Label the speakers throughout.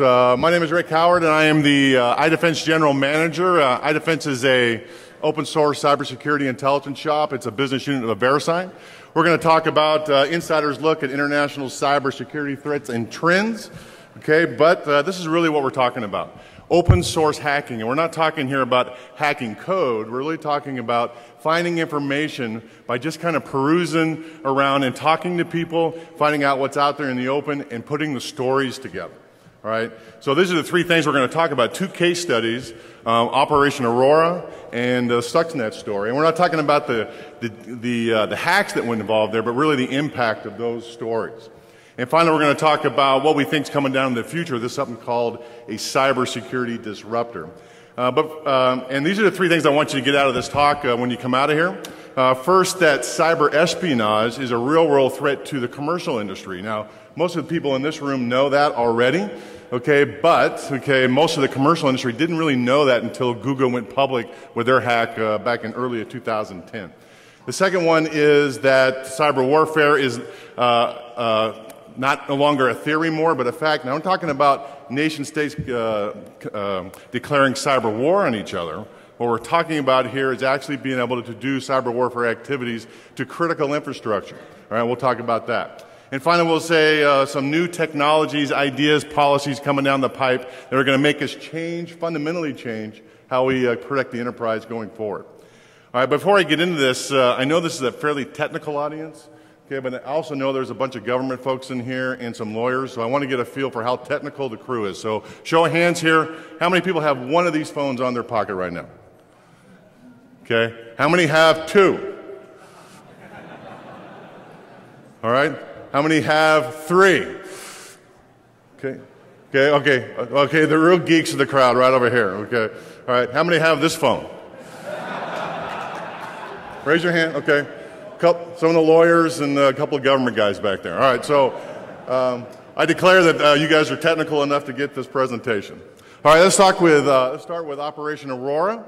Speaker 1: folks. My name is Rick Howard, and I am the iDefense General Manager. iDefense is a open source cybersecurity intelligence shop. It's a business unit of VeriSign. We're going to talk about insider's look at international cybersecurity threats and trends. Okay, but this is really what we're talking about. Open source hacking, and we're not talking here about hacking code. We're really talking about finding information by just kind of perusing around and talking to people, finding out what's out there in the open, and putting the stories together. All right. So these are the three things we're going to talk about: two case studies, Operation Aurora and the Stuxnet story. And we're not talking about the hacks that went involved there, but really the impact of those stories. And finally, we're going to talk about what we think is coming down in the future. This is something called a cybersecurity disruptor. And these are the three things I want you to get out of this talk when you come out of here. First, that cyber espionage is a real-world threat to the commercial industry. Now, most of the people in this room know that already, but most of the commercial industry didn't really know that until Google went public with their hack back in early 2010. The second one is that cyber warfare is no longer a theory more, but a fact. Now, I'm talking about nation-states declaring cyber war on each other. What we're talking about here is actually being able to do cyber warfare activities to critical infrastructure. All right, we'll talk about that. And finally, we'll say some new technologies, ideas, policies coming down the pipe that are going to make us change, fundamentally change, how we protect the enterprise going forward. All right, before I get into this, I know this is a fairly technical audience. Okay, but I also know there's a bunch of government folks in here and some lawyers, so I want to get a feel for how technical the crew is. So show of hands here, how many people have one of these phones on their pocket right now? Okay, how many have two? All right, how many have three? Okay, the real geeks of the crowd right over here, okay. All right, how many have this phone? Raise your hand, okay. Some of the lawyers and a couple of government guys back there. All right, so I declare that you guys are technical enough to get this presentation. All right, let's start with Operation Aurora.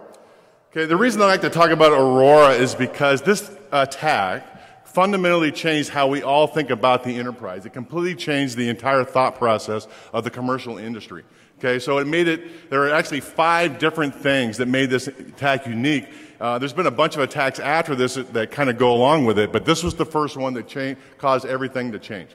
Speaker 1: Okay, the reason I like to talk about Aurora is because this attack fundamentally changed how we all think about the enterprise. It completely changed the entire thought process of the commercial industry. Okay, so it made it, there are actually 5 different things that made this attack unique. There's been a bunch of attacks after this that kind of go along with it, but this was the first one that caused everything to change.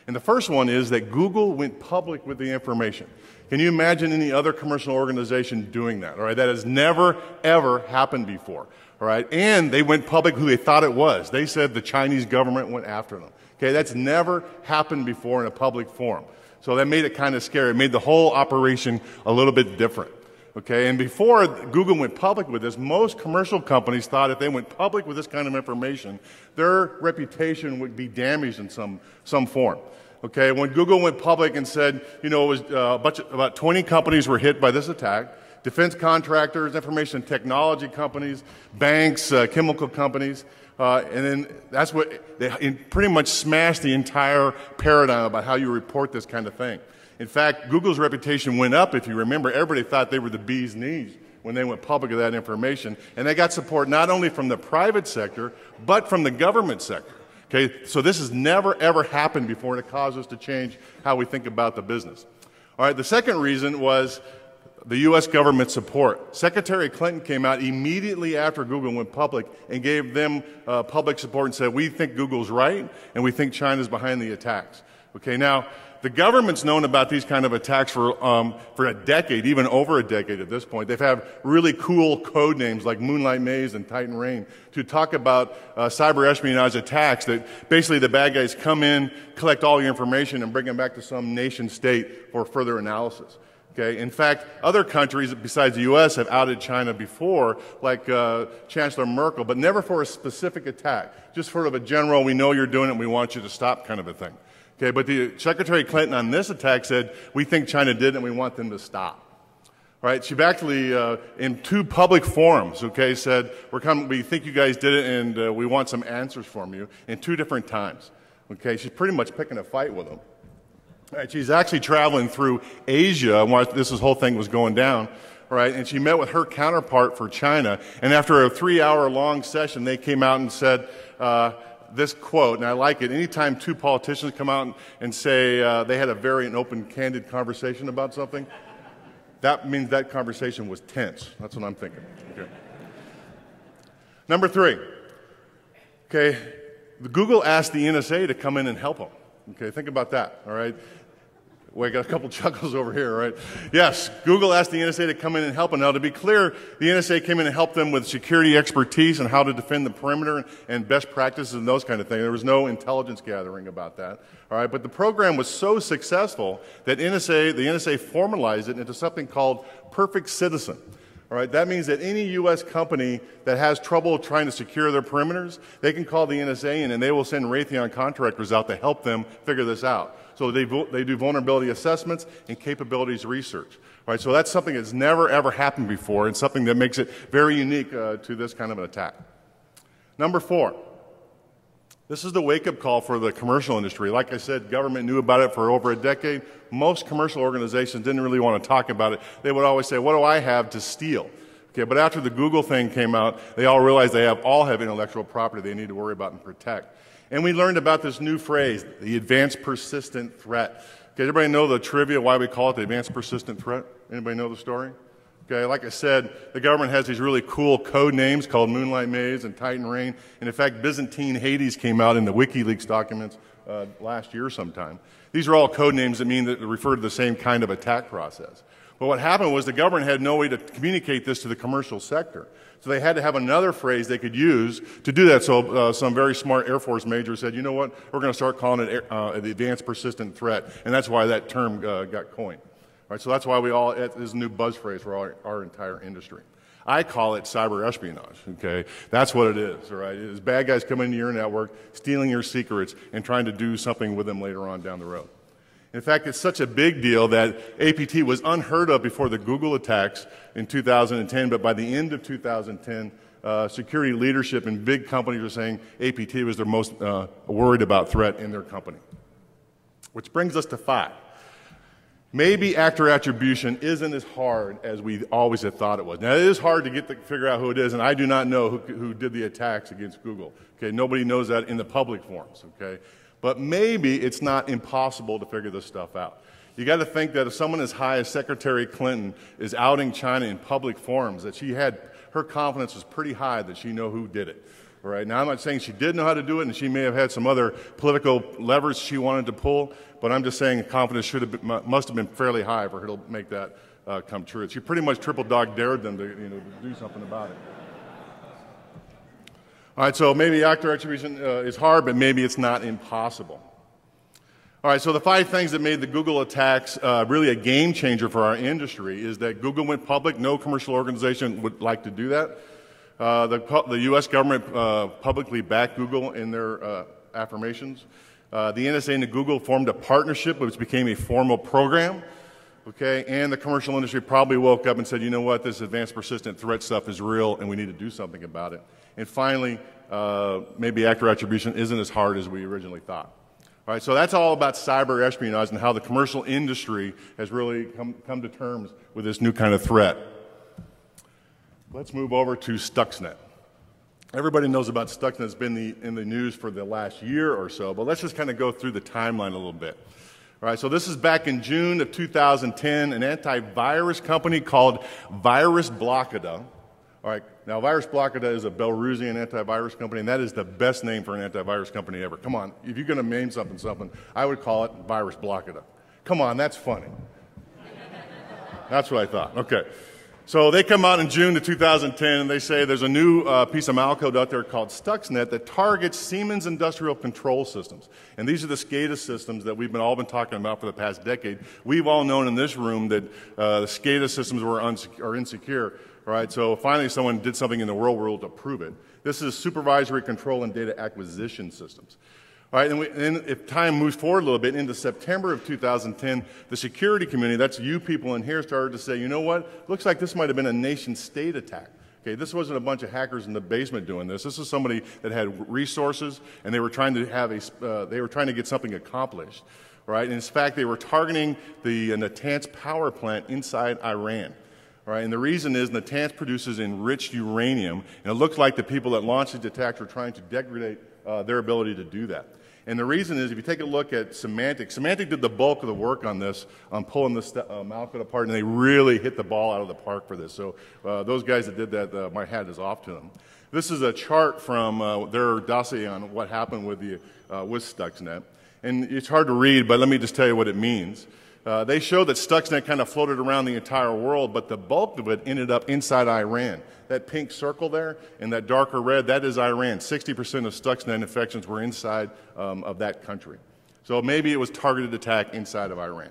Speaker 1: And the first one is that Google went public with the information. Can you imagine any other commercial organization doing that? All right, that has never, ever happened before. All right, and they went public who they thought it was. They said the Chinese government went after them. Okay, that's never happened before in a public forum. So that made it kind of scary. It made the whole operation a little bit different. Okay, and before Google went public with this, most commercial companies thought if they went public with this kind of information, their reputation would be damaged in some form. Okay, when Google went public and said, you know, it was about 20 companies were hit by this attack, defense contractors, information technology companies, banks, chemical companies, and then that's what they pretty much smashed the entire paradigm about how you report this kind of thing. In fact, Google's reputation went up. If you remember, everybody thought they were the bee's knees when they went public with that information. And they got support not only from the private sector, but from the government sector. Okay, so this has never, ever happened before, and it caused us to change how we think about the business. All right, the second reason was the U.S. government support. Secretary Clinton came out immediately after Google went public and gave them public support and said, we think Google's right, and we think China's behind the attacks. Okay, now, the government's known about these kind of attacks for a decade, even over a decade at this point. They've had really cool code names like Moonlight Maze and Titan Rain to talk about cyber espionage attacks that basically the bad guys come in, collect all your information, and bring them back to some nation state for further analysis. Okay? In fact, other countries besides the U.S. have outed China before, like Chancellor Merkel, but never for a specific attack. Just sort of a general, we know you're doing it, we want you to stop kind of a thing. Okay, but the Secretary Clinton on this attack said, we think China did it and we want them to stop. Right? She actually, in 2 public forums, okay, said, we think you guys did it and we want some answers from you in 2 different times. Okay, she's pretty much picking a fight with them. Right, she's actually traveling through Asia while this whole thing was going down. Right, and she met with her counterpart for China, and after a 3-hour-long session, they came out and said, this quote, and I like it. Anytime two politicians come out and say they had a very open, candid conversation about something, that means that conversation was tense. That's what I'm thinking. Okay. Number 3. Okay, Google asked the NSA to come in and help them. Okay, think about that, all right? Well, I got a couple chuckles over here, right? Yes, Google asked the NSA to come in and help them. Now, to be clear, the NSA came in and helped them with security expertise and how to defend the perimeter and best practices and those kind of things. There was no intelligence gathering about that, all right? But the program was so successful that the NSA formalized it into something called Perfect Citizen. All right, that means that any U.S. company that has trouble trying to secure their perimeters, they can call the NSA in and they will send Raytheon contractors out to help them figure this out. So they do vulnerability assessments and capabilities research. All right, so that's something that's never, ever happened before and something that makes it very unique to this kind of an attack. Number 4. This is the wake-up call for the commercial industry. Like I said, government knew about it for over a decade. Most commercial organizations didn't really want to talk about it. They would always say, what do I have to steal? Okay, but after the Google thing came out, they all realized they all have intellectual property they need to worry about and protect. And we learned about this new phrase, the advanced persistent threat. Okay, everybody know the trivia why we call it the advanced persistent threat? Anybody know the story? Okay, like I said, the government has these really cool code names called Moonlight Maze and Titan Rain. And in fact, Byzantine Hades came out in the WikiLeaks documents last year sometime. These are all code names that mean that refer to the same kind of attack process. But what happened was the government had no way to communicate this to the commercial sector. So they had to have another phrase they could use to do that. So some very smart Air Force major said, you know what, we're going to start calling it the advanced persistent threat. And that's why that term got coined. All right, so that's why this is a new buzz phrase for our entire industry. I call it cyber espionage, okay? That's what it is, all right? It is bad guys coming into your network, stealing your secrets, and trying to do something with them later on down the road. In fact, it's such a big deal that APT was unheard of before the Google attacks in 2010, but by the end of 2010, security leadership in big companies were saying APT was their most worried about threat in their company. Which brings us to 5. Maybe actor attribution isn't as hard as we always had thought it was. Now, it is hard to figure out who it is, and I do not know who did the attacks against Google. Okay, nobody knows that in the public forums, okay? But maybe it's not impossible to figure this stuff out. You got to think that if someone as high as Secretary Clinton is outing China in public forums, that her confidence was pretty high that she know who did it. All right, now I'm not saying she did know how to do it, and she may have had some other political levers she wanted to pull, but I'm just saying confidence must have been fairly high for her to make that come true. She pretty much triple dog dared them to do something about it. All right, so maybe actor attribution is hard, but maybe it's not impossible. All right, so the 5 things that made the Google attacks really a game changer for our industry is that Google went public. No commercial organization would like to do that. The U.S. government publicly backed Google in their affirmations. The NSA and Google formed a partnership which became a formal program. Okay, and the commercial industry probably woke up and said, you know what, this advanced persistent threat stuff is real and we need to do something about it. And finally, maybe actor attribution isn't as hard as we originally thought. All right, so that's all about cyber espionage and how the commercial industry has really come to terms with this new kind of threat. Let's move over to Stuxnet. Everybody knows about Stuxnet. It's been in the news for the last year or so, but let's just kind of go through the timeline a little bit. All right, so this is back in June of 2010, an antivirus company called Virus Blockada. All right, now Virus Blockada is a Belarusian antivirus company, and that is the best name for an antivirus company ever. Come on, if you're going to name something, I would call it Virus Blockada. Come on, that's funny. That's what I thought. Okay. So they come out in June of 2010 and they say there's a new piece of malcode out there called Stuxnet that targets Siemens Industrial Control Systems. And these are the SCADA systems that we've all been talking about for the past decade. We've all known in this room that the SCADA systems are insecure. All right, so finally someone did something in the real world to prove it. This is supervisory control and data acquisition systems. All right, and if time moves forward a little bit, into September of 2010, the security community, that's you people in here, started to say, you know what, looks like this might have been a nation-state attack. Okay, this wasn't a bunch of hackers in the basement doing this. This is somebody that had resources, and they were trying to get something accomplished. Right, and in fact, they were targeting the Natanz power plant inside Iran. All right, and the reason is Natanz produces enriched uranium, and it looked like the people that launched these attacks were trying to degrade their ability to do that. And the reason is, if you take a look at Symantec, Symantec did the bulk of the work on this, on pulling this Malcode apart, and they really hit the ball out of the park for this. So those guys that did that, my hat is off to them. This is a chart from their dossier on what happened with Stuxnet. And it's hard to read, but let me just tell you what it means. They show that Stuxnet kind of floated around the entire world, but the bulk of it ended up inside Iran. That pink circle there and that darker red, that is Iran. 60% of Stuxnet infections were inside of that country. So maybe it was targeted attack inside of Iran.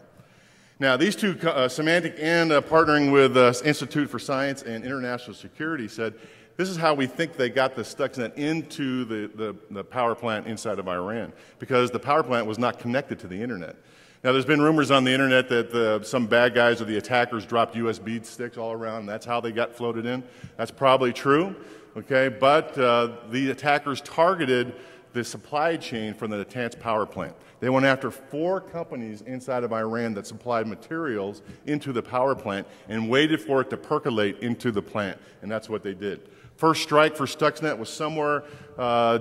Speaker 1: Now, these two, Symantec and partnering with Institute for Science and International Security, said, this is how we think they got the Stuxnet into the power plant inside of Iran, because the power plant was not connected to the internet. Now, there's been rumors on the internet that some bad guys or the attackers dropped USB sticks all around, and that's how they got floated in. That's probably true, okay? But the attackers targeted the supply chain from the Natanz power plant. They went after 4 companies inside of Iran that supplied materials into the power plant and waited for it to percolate into the plant, and that's what they did. First strike for Stuxnet was somewhere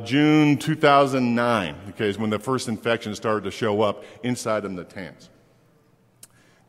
Speaker 1: June 2009, okay, is when the first infection started to show up inside of Natanz.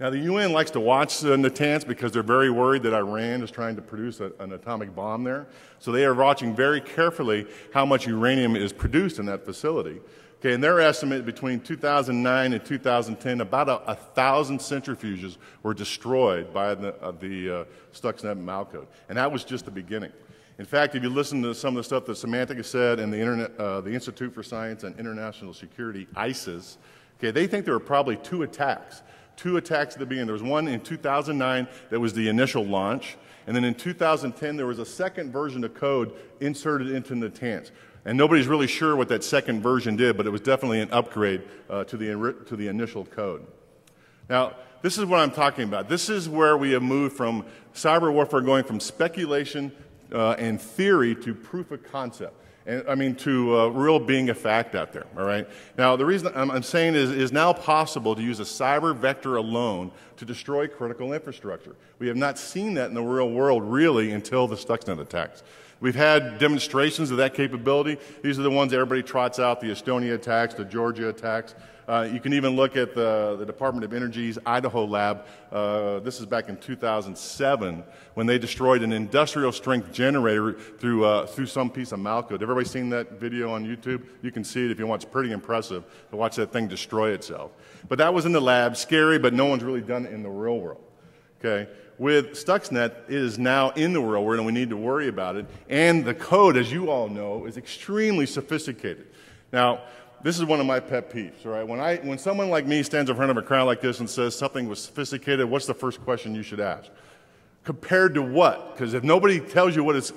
Speaker 1: Now, the UN likes to watch Natanz because they're very worried that Iran is trying to produce an atomic bomb there. So they are watching very carefully how much uranium is produced in that facility. Okay, and their estimate between 2009 and 2010, about 1,000 centrifuges were destroyed by the Stuxnet Malcode. And that was just the beginning. In fact, if you listen to some of the stuff that Symantec has said and the Institute for Science and International Security, ISIS, okay, they think there were probably 2 attacks. 2 attacks at the beginning. There was one in 2009 that was the initial launch, and then in 2010 there was a second version of code inserted into Natanz. And nobody's really sure what that second version did, but it was definitely an upgrade to the initial code. Now, this is what I'm talking about. This is where we have moved from cyber warfare going from speculation and theory to proof of concept. And I mean, to real being a fact out there, all right? Now, the reason I'm saying is it is now possible to use a cyber vector alone to destroy critical infrastructure. We have not seen that in the real world, really, until the Stuxnet attacks. We've had demonstrations of that capability. These are the ones that everybody trots out, the Estonia attacks, the Georgia attacks. You can even look at the Department of Energy's Idaho lab. This is back in 2007 when they destroyed an industrial strength generator through some piece of Malcode. Everybody seen that video on YouTube? You can see it if you want. It's pretty impressive to watch that thing destroy itself. But that was in the lab, scary, but no one's really done it in the real world. Okay? With Stuxnet, it is now in the real world and we need to worry about it. And the code, as you all know, is extremely sophisticated. Now, this is one of my pet peeves, all right? When someone like me stands in front of a crowd like this and says something was sophisticated, what's the first question you should ask? Compared to what? Because if nobody tells you what it's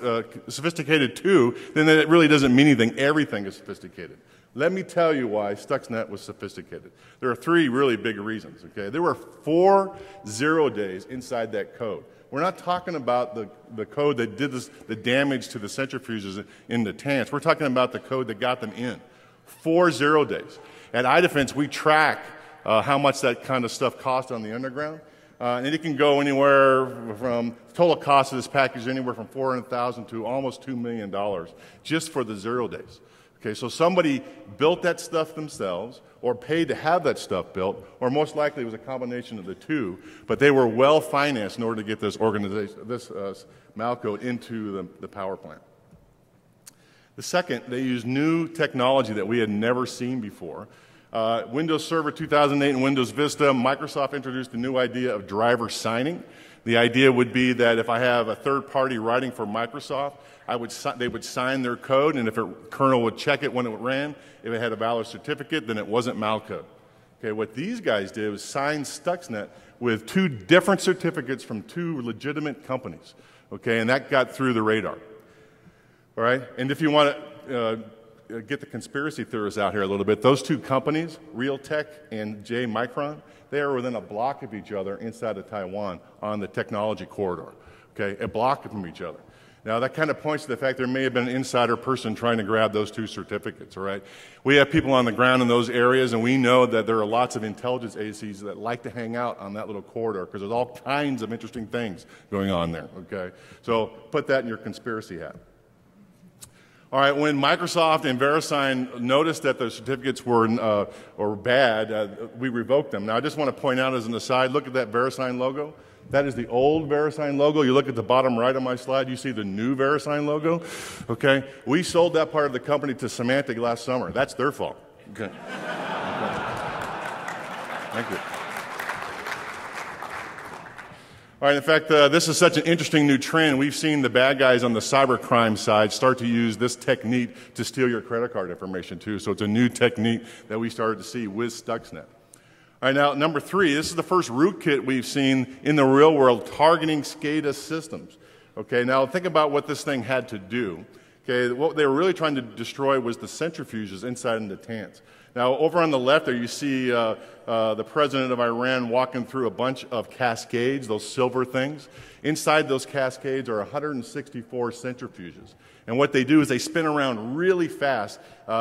Speaker 1: sophisticated to, then it really doesn't mean anything. Everything is sophisticated. Let me tell you why Stuxnet was sophisticated. There are 3 really big reasons, okay? There were 4 0 days inside that code. We're not talking about the code that did the damage to the centrifuges in Natanz. We're talking about the code that got them in. 4 0 days. At iDefense, we track how much that kind of stuff costs on the underground. And it can go anywhere from, the total cost of this package anywhere from $400,000 to almost $2 million just for the 0 days. Okay, so somebody built that stuff themselves or paid to have that stuff built, or most likely it was a combination of the 2, but they were well financed in order to get this Malcode into the power plant. The second, they used new technology that we had never seen before. Windows Server 2008 and Windows Vista, Microsoft introduced the new idea of driver signing. The idea would be that if I have a third party writing for Microsoft, they would sign their code, and if a kernel would check it when it ran, if it had a valid certificate, then it wasn't Malcode. Okay, what these guys did was sign Stuxnet with 2 different certificates from 2 legitimate companies. Okay, and that got through the radar. All right, and if you want to get the conspiracy theorists out here a little bit, those 2 companies, Realtek and J Micron, they are within a block of each other inside of Taiwan on the technology corridor. Okay, a block from each other. Now, that kind of points to the fact there may have been an insider person trying to grab those 2 certificates, all right? We have people on the ground in those areas, and we know that there are lots of intelligence agencies that like to hang out on that little corridor because there's all kinds of interesting things going on there, okay? So put that in your conspiracy hat. All right, when Microsoft and VeriSign noticed that the certificates were bad, we revoked them. Now, I just want to point out as an aside, look at that VeriSign logo. That is the old VeriSign logo. You look at the bottom right of my slide, you see the new VeriSign logo. Okay, we sold that part of the company to Symantec last summer. That's their fault. Okay. Okay. Thank you. All right, in fact, this is such an interesting new trend. We've seen the bad guys on the cybercrime side start to use this technique to steal your credit card information too. So it's a new technique that we started to see with Stuxnet. All right, now number 3, this is the first rootkit we've seen in the real world targeting SCADA systems. Okay, now think about what this thing had to do. Okay, what they were really trying to destroy was the centrifuges inside the Natanz. Now, over on the left there, you see the president of Iran walking through a bunch of cascades, those silver things. Inside those cascades are 164 centrifuges. And what they do is they spin around really fast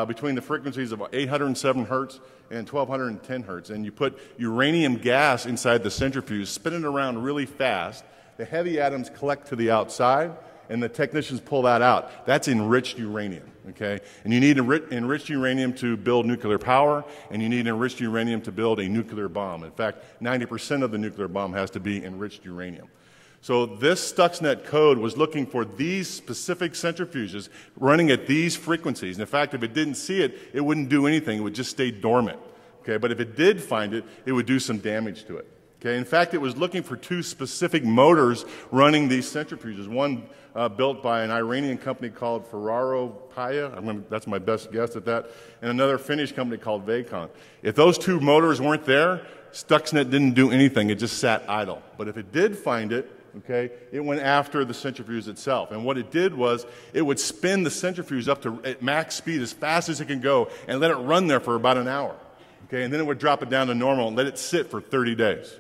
Speaker 1: between the frequencies of 807 hertz and 1210 hertz. And you put uranium gas inside the centrifuge, spin it around really fast. The heavy atoms collect to the outside, and the technicians pull that out. That's enriched uranium, okay? And you need enriched uranium to build nuclear power, and you need enriched uranium to build a nuclear bomb. In fact, 90% of the nuclear bomb has to be enriched uranium. So this Stuxnet code was looking for these specific centrifuges running at these frequencies. And in fact, if it didn't see it, it wouldn't do anything. It would just stay dormant, okay? But if it did find it, it would do some damage to it. Okay, in fact, it was looking for 2 specific motors running these centrifuges. One built by an Iranian company called Ferraro Paya, that's my best guess at that, and another Finnish company called DEFCON. If those 2 motors weren't there, Stuxnet didn't do anything. It just sat idle. But if it did find it, okay, it went after the centrifuge itself. And what it did was it would spin the centrifuge up to at max speed as fast as it can go and let it run there for about an hour. Okay, and then it would drop it down to normal and let it sit for 30 days.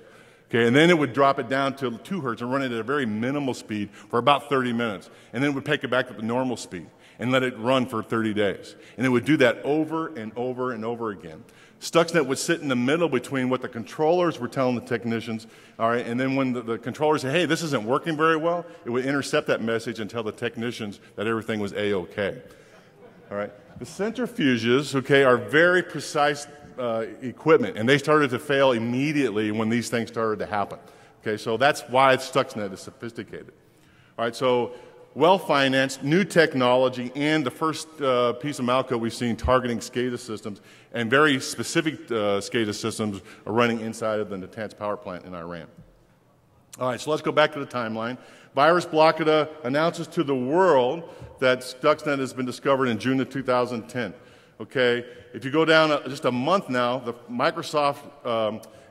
Speaker 1: Okay, and then it would drop it down to 2 hertz and run it at a very minimal speed for about 30 minutes. And then it would take it back to the normal speed and let it run for 30 days. And it would do that over and over and over again. Stuxnet would sit in the middle between what the controllers were telling the technicians, all right, and then when the controllers said, hey, this isn't working very well, it would intercept that message and tell the technicians that everything was A-okay. All right. The centrifuges, okay, are very precise equipment, and they started to fail immediately when these things started to happen. Okay, so that's why Stuxnet is sophisticated. All right, so well-financed, new technology, and the first piece of malcode we've seen targeting SCADA systems, and very specific SCADA systems are running inside of the Natanz power plant in Iran. All right, so let's go back to the timeline. Virus Blockada announces to the world that Stuxnet has been discovered in June of 2010. Okay, if you go down just a month now, the Microsoft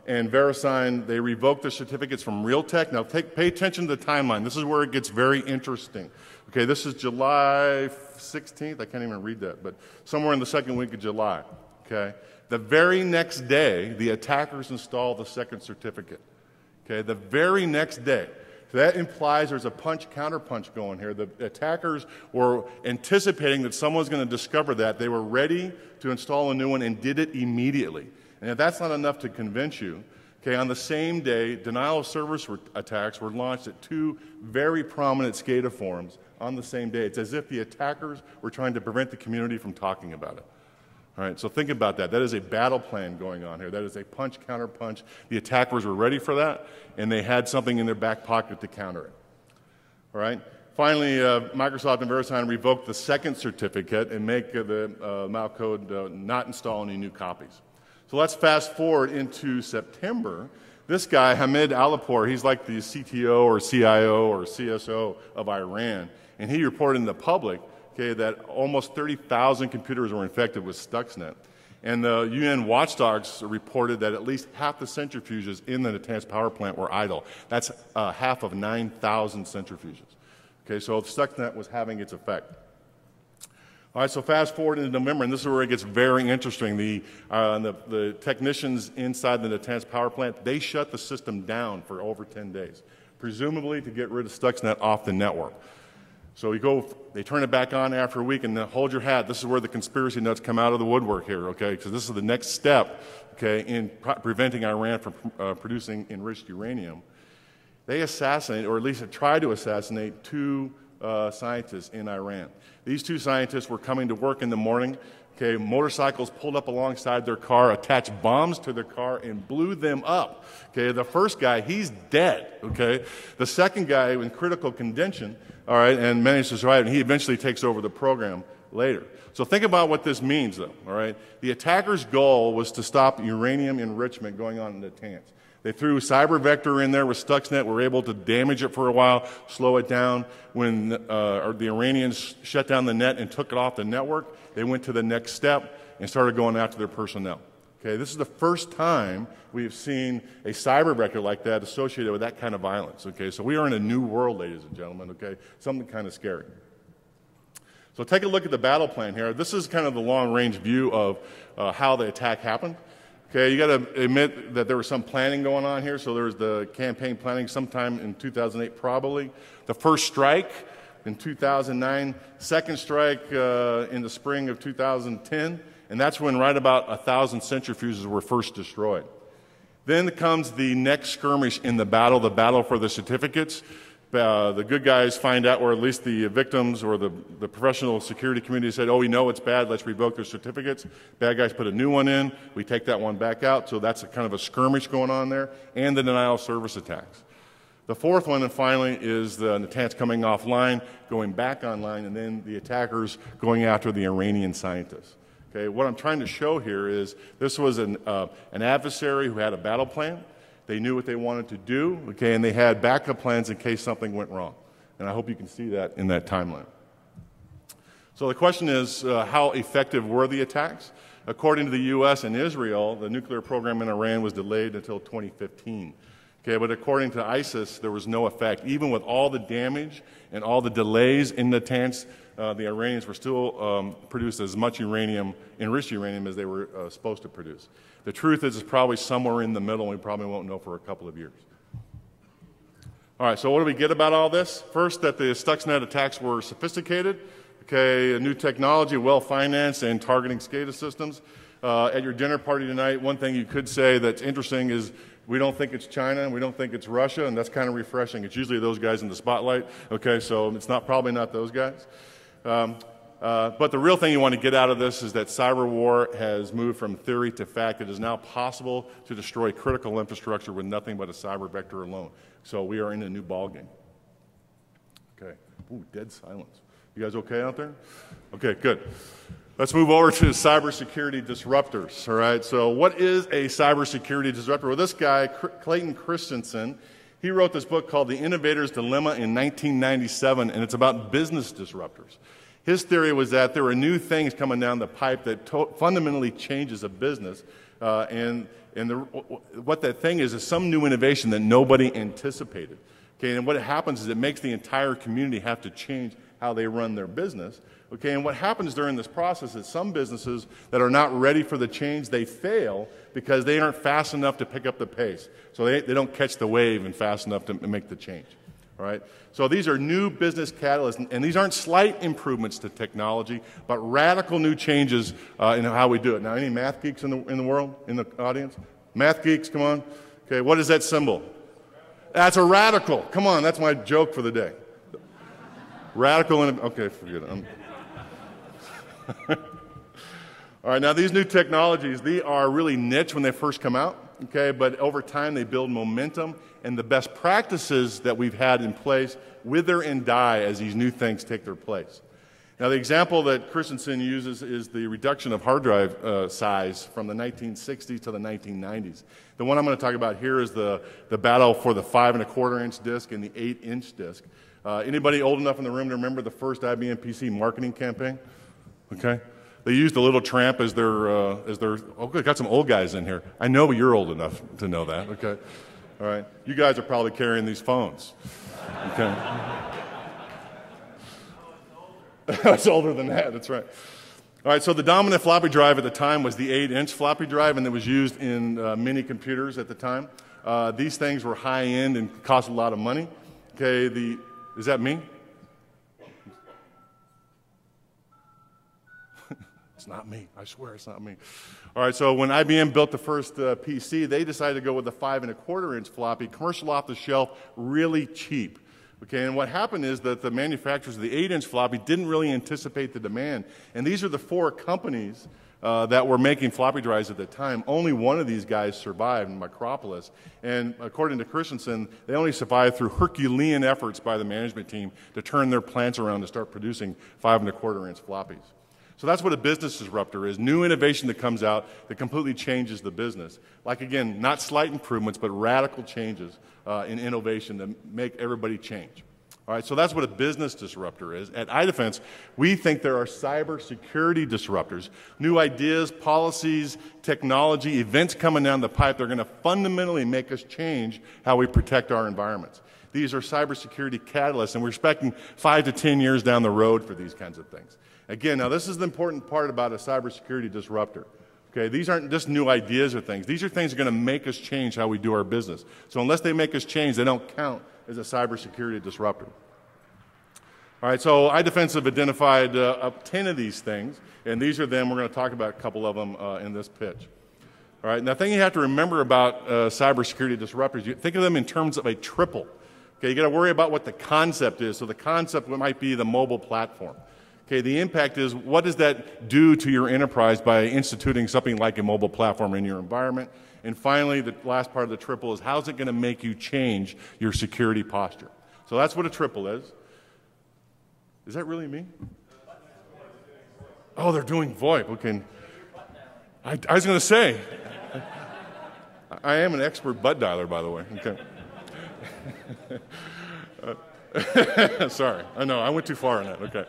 Speaker 1: and VeriSign, they revoked their certificates from Realtek. Now pay attention to the timeline. This is where it gets very interesting. Okay, this is July 16th. I can't even read that, but somewhere in the second week of July. Okay, the very next day, the attackers install the second certificate. Okay, the very next day. So that implies there's a punch-counterpunch going here. The attackers were anticipating that someone's going to discover that. They were ready to install a new one and did it immediately. And if that's not enough to convince you, okay, on the same day, denial of service attacks were launched at 2 very prominent SCADA forums on the same day. It's as if the attackers were trying to prevent the community from talking about it. All right, so think about that. That is a battle plan going on here. That is a punch-counter-punch. The attackers were ready for that, and they had something in their back pocket to counter it. All right? Finally, Microsoft and VeriSign revoked the second certificate and make the malcode not install any new copies. So let's fast forward into September. This guy, Hamid Alipur, he's like the CTO or CIO or CSO of Iran, and he reported in the public, okay, that almost 30,000 computers were infected with Stuxnet. And the UN watchdogs reported that at least half the centrifuges in the Natanz power plant were idle. That's half of 9,000 centrifuges. Okay, so Stuxnet was having its effect. All right, so fast forward into November, and this is where it gets very interesting. The technicians inside the Natanz power plant, they shut the system down for over 10 days, presumably to get rid of Stuxnet off the network. So they turn it back on after a week, and then hold your hat. This is where the conspiracy nuts come out of the woodwork here, okay? Because this is the next step, okay, in preventing Iran from producing enriched uranium. They assassinate, or at least try to assassinate, 2 scientists in Iran. These two scientists were coming to work in the morning. Okay, motorcycles pulled up alongside their car, attached bombs to their car, and blew them up. Okay, the first guy, he's dead. Okay, the second guy in critical condition, all right, and managed to survive, and he eventually takes over the program later. So think about what this means, though. All right, the attackers' goal was to stop uranium enrichment going on in the Natanz. They threw cyber vector in there with Stuxnet, were able to damage it for a while, slow it down. When the Iranians shut down the net and took it off the network, they went to the next step and started going after their personnel. Okay, this is the first time we have seen a cyber vector like that associated with that kind of violence. Okay, so we are in a new world, ladies and gentlemen. Okay, something kind of scary. So take a look at the battle plan here. This is kind of the long-range view of how the attack happened. Okay, you got to admit that there was some planning going on here. So there was the campaign planning sometime in 2008, probably. The first strike in 2009, second strike in the spring of 2010, and that's when right about 1,000 centrifuges were first destroyed. Then comes the next skirmish in the battle for the certificates. The good guys find out, or at least the victims or the professional security community said, oh, we know it's bad, let's revoke their certificates. Bad guys put a new one in, we take that one back out, so that's a kind of a skirmish going on there, and the denial of service attacks. The fourth one, and finally, is the Natanz coming offline, going back online, and then the attackers going after the Iranian scientists. Okay, what I'm trying to show here is this was an adversary who had a battle plan. They knew what they wanted to do, okay, and they had backup plans in case something went wrong. And I hope you can see that in that timeline. So the question is, how effective were the attacks? According to the U.S. and Israel, the nuclear program in Iran was delayed until 2015. Okay, but according to ISIS, there was no effect. Even with all the damage and all the delays in Natanz, the Iranians were still produced as much uranium, enriched uranium, as they were supposed to produce. The truth is, it's probably somewhere in the middle, and we probably won't know for a couple of years. All right, so what do we get about all this? First, that the Stuxnet attacks were sophisticated, okay, a new technology, well-financed, and targeting SCADA systems. At your dinner party tonight, one thing you could say that's interesting is we don't think it's China, and we don't think it's Russia, and that's kind of refreshing. It's usually those guys in the spotlight, okay, so it's probably not those guys. But the real thing you want to get out of this is that cyber war has moved from theory to fact. It is now possible to destroy critical infrastructure with nothing but a cyber vector alone. So we are in a new ballgame. Okay. Ooh, dead silence. You guys okay out there? Okay, good. Let's move over to cybersecurity disruptors. All right. So what is a cybersecurity disruptor? Well, this guy, Clayton Christensen, he wrote this book called The Innovator's Dilemma in 1997, and it's about business disruptors. His theory was that there are new things coming down the pipe that fundamentally changes a business, what that thing is some new innovation that nobody anticipated. Okay, and what happens is it makes the entire community have to change how they run their business. Okay, and what happens during this process is some businesses that are not ready for the change, they fail because they aren't fast enough to pick up the pace. So they don't catch the wave and fast enough to make the change. All right? So these are new business catalysts, and these aren't slight improvements to technology, but radical new changes in how we do it. Now, any math geeks in the world, in the audience? Math geeks, come on. Okay, what is that symbol? That's a radical. Come on, that's my joke for the day. Radical, okay, forget it. All right, now these new technologies, they are really niche when they first come out, okay, but over time they build momentum, and the best practices that we've had in place wither and die as these new things take their place. Now the example that Christensen uses is the reduction of hard drive size from the 1960s to the 1990s. The one I'm going to talk about here is the battle for the 5¼ inch disk and the 8-inch disk. Anybody old enough in the room to remember the first IBM PC marketing campaign? Okay. They used a little tramp as their oh, got some old guys in here. I know you're old enough to know that, okay? All right. You guys are probably carrying these phones, okay? It's older than that, that's right. All right, so the dominant floppy drive at the time was the 8-inch floppy drive, and it was used in mini computers at the time. These things were high-end and cost a lot of money. Okay, is that me? It's not me. I swear it's not me. All right, so when IBM built the first PC, they decided to go with the 5¼ inch floppy, commercial off the shelf, really cheap. Okay, and what happened is that the manufacturers of the 8-inch floppy didn't really anticipate the demand. And these are the 4 companies that were making floppy drives at the time. Only one of these guys survived, Micropolis. And according to Christensen, they only survived through Herculean efforts by the management team to turn their plants around to start producing 5¼ inch floppies. So that's what a business disruptor is, new innovation that comes out that completely changes the business. Like, again, not slight improvements, but radical changes in innovation that make everybody change. All right, so that's what a business disruptor is. At iDefense, we think there are cybersecurity disruptors, new ideas, policies, technology, events coming down the pipe that are going to fundamentally make us change how we protect our environments. These are cybersecurity catalysts, and we're expecting 5 to 10 years down the road for these kinds of things. Again, now this is the important part about a cybersecurity disruptor. Okay, these aren't just new ideas or things. These are things that are going to make us change how we do our business. So unless they make us change, they don't count as a cybersecurity disruptor. All right, so iDefense have identified up 10 of these things, and these are them. We're going to talk about a couple of them in this pitch. All right, now the thing you have to remember about cybersecurity disruptors, you think of them in terms of a triple. Okay, you got to worry about what the concept is. So the concept might be the mobile platform. Okay, the impact is, what does that do to your enterprise by instituting something like a mobile platform in your environment? And finally, the last part of the triple is, how's it going to make you change your security posture? So that's what a triple is. Is that really me? Oh, they're doing VoIP. Okay. I was going to say, I am an expert butt dialer, by the way. Okay. Sorry, I know, I went too far on that, okay.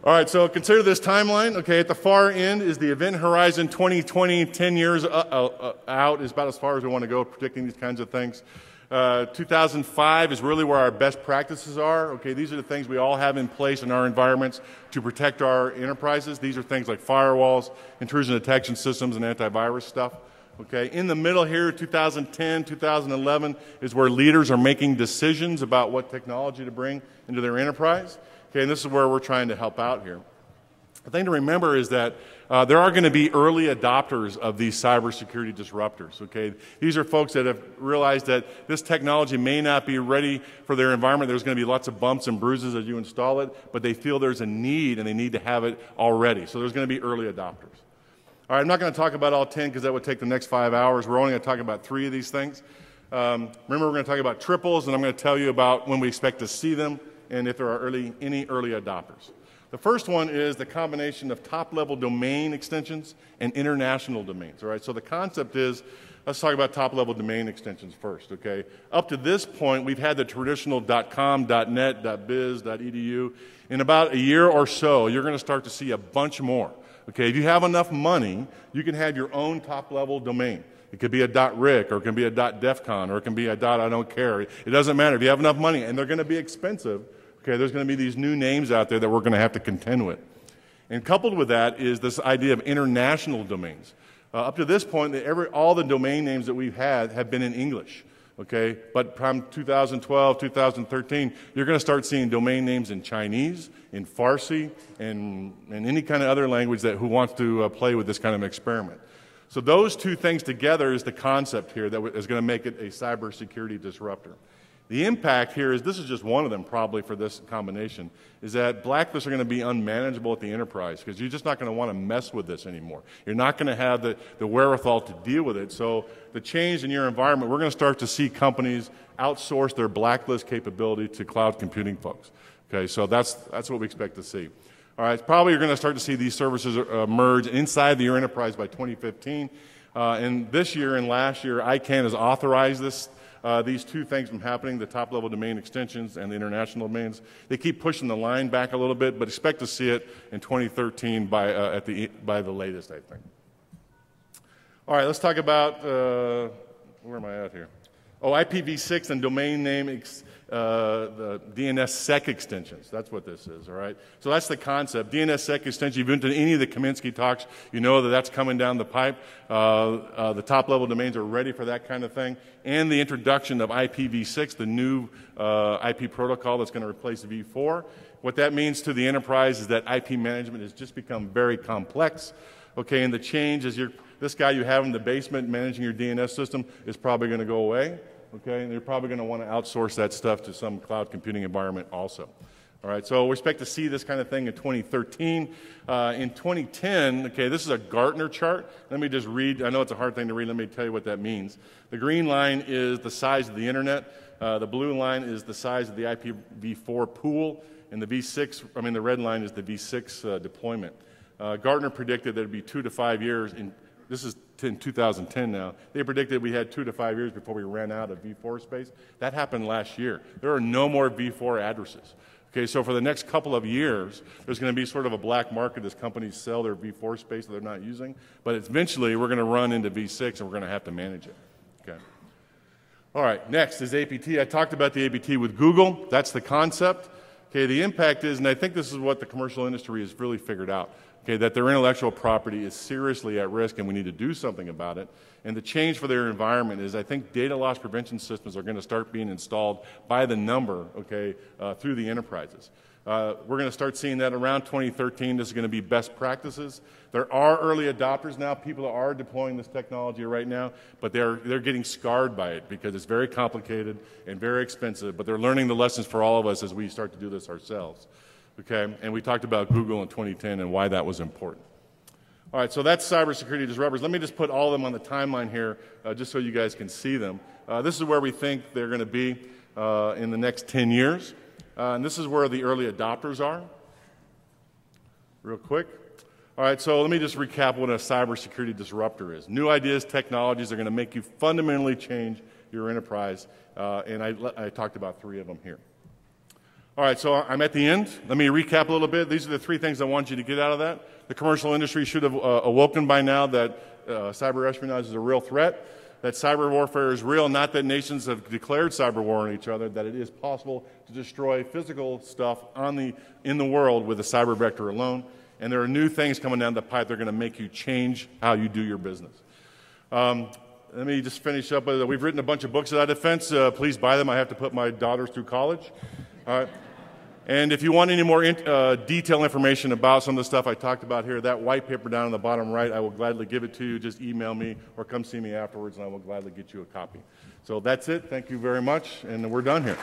Speaker 1: All right, so consider this timeline. Okay, at the far end is the event horizon 2020, 10 years out is about as far as we want to go predicting these kinds of things. 2005 is really where our best practices are. Okay, these are the things we all have in place in our environments to protect our enterprises. These are things like firewalls, intrusion detection systems, and antivirus stuff. Okay, in the middle here, 2010, 2011, is where leaders are making decisions about what technology to bring into their enterprise. Okay, and this is where we're trying to help out here. The thing to remember is that there are going to be early adopters of these cybersecurity disruptors. Okay, these are folks that have realized that this technology may not be ready for their environment. There's going to be lots of bumps and bruises as you install it, but they feel there's a need and they need to have it already. So there's going to be early adopters. All right, I'm not going to talk about all 10 because that would take the next 5 hours. We're only going to talk about 3 of these things. Remember, we're going to talk about triples, and I'm going to tell you about when we expect to see them and if there are any early adopters. The first one is the combination of top-level domain extensions and international domains. All right, so the concept is, let's talk about top-level domain extensions first, okay? Up to this point, we've had the traditional .com, .net, .biz, .edu. In about a year or so, you're going to start to see a bunch more. Okay, if you have enough money, you can have your own top-level domain. It could be a .ric, or it can be a .defcon, or it can be a .I don't care. It doesn't matter. If you have enough money, and they're going to be expensive, okay, there's going to be these new names out there that we're going to have to contend with. And coupled with that is this idea of international domains. Up to this point, all the domain names that we've had have been in English. Okay, but from 2012, 2013, you're going to start seeing domain names in Chinese, in Farsi, and any kind of other language that who wants to play with this kind of experiment. So those two things together is the concept here that is going to make it a cybersecurity disruptor. The impact here is, this is just one of them probably for this combination, is that blacklists are going to be unmanageable at the enterprise because you're just not going to want to mess with this anymore. You're not going to have the wherewithal to deal with it. So the change in your environment, we're going to start to see companies outsource their blacklist capability to cloud computing folks. Okay, so that's what we expect to see. All right, probably you're going to start to see these services merge inside your enterprise by 2015. And this year and last year, ICANN has authorized these two things from happening, the top-level domain extensions and the international domains. They keep pushing the line back a little bit, but expect to see it in 2013 by the latest, I think. All right, let's talk about, where am I at here? Oh, IPv6 and domain name, the DNSSEC extensions. That's what this is, all right? So that's the concept. DNSSEC extension, you've been to any of the Kaminsky talks, you know that that's coming down the pipe. The top-level domains are ready for that kind of thing. And the introduction of IPv6, the new IP protocol that's going to replace v4. What that means to the enterprise is that IP management has just become very complex. Okay, and the change is this guy you have in the basement managing your DNS system is probably going to go away. okay? And you're probably going to want to outsource that stuff to some cloud computing environment also. All right, so we expect to see this kind of thing in 2013. In 2010, okay, this is a Gartner chart. Let me just read. I know it's a hard thing to read. Let me tell you what that means. The green line is the size of the internet. The blue line is the size of the IPv4 pool. And the the red line is the V6 deployment. Gartner predicted that it would be 2 to 5 years. This is in 2010 now. They predicted we had 2 to 5 years before we ran out of V4 space. That happened last year. There are no more V4 addresses. Okay, so for the next couple of years, there's going to be sort of a black market as companies sell their V4 space that they're not using. But eventually, we're going to run into V6, and we're going to have to manage it. Okay. All right, next is APT. I talked about the APT with Google. That's the concept. Okay, the impact is, and I think this is what the commercial industry has really figured out, okay, that their intellectual property is seriously at risk and we need to do something about it. And the change for their environment is I think data loss prevention systems are going to start being installed by the number, okay, through the enterprises. We're going to start seeing that around 2013. This is going to be best practices. There are early adopters now. People are deploying this technology right now, but they're getting scarred by it because it's very complicated and very expensive, but they're learning the lessons for all of us as we start to do this ourselves. Okay, and we talked about Google in 2010 and why that was important. All right, so that's cybersecurity disruptors. Let me just put all of them on the timeline here just so you guys can see them. This is where we think they're going to be in the next 10 years. And this is where the early adopters are. Real quick. All right, so let me just recap what a cybersecurity disruptor is. New ideas, technologies are going to make you fundamentally change your enterprise. And I talked about 3 of them here. All right, so I'm at the end. Let me recap a little bit. These are the 3 things I want you to get out of that. The commercial industry should have awoken by now that cyber espionage is a real threat, that cyber warfare is real, not that nations have declared cyber war on each other, that it is possible to destroy physical stuff in the world with a cyber vector alone. And there are new things coming down the pipe that are going to make you change how you do your business. Let me just finish up with, we've written a bunch of books about defense. Please buy them. I have to put my daughters through college. All right. And if you want any more detailed information about some of the stuff I talked about here, that white paper down on the bottom right, I will gladly give it to you. Just email me or come see me afterwards, and I will gladly get you a copy. So that's it. Thank you very much, and we're done here.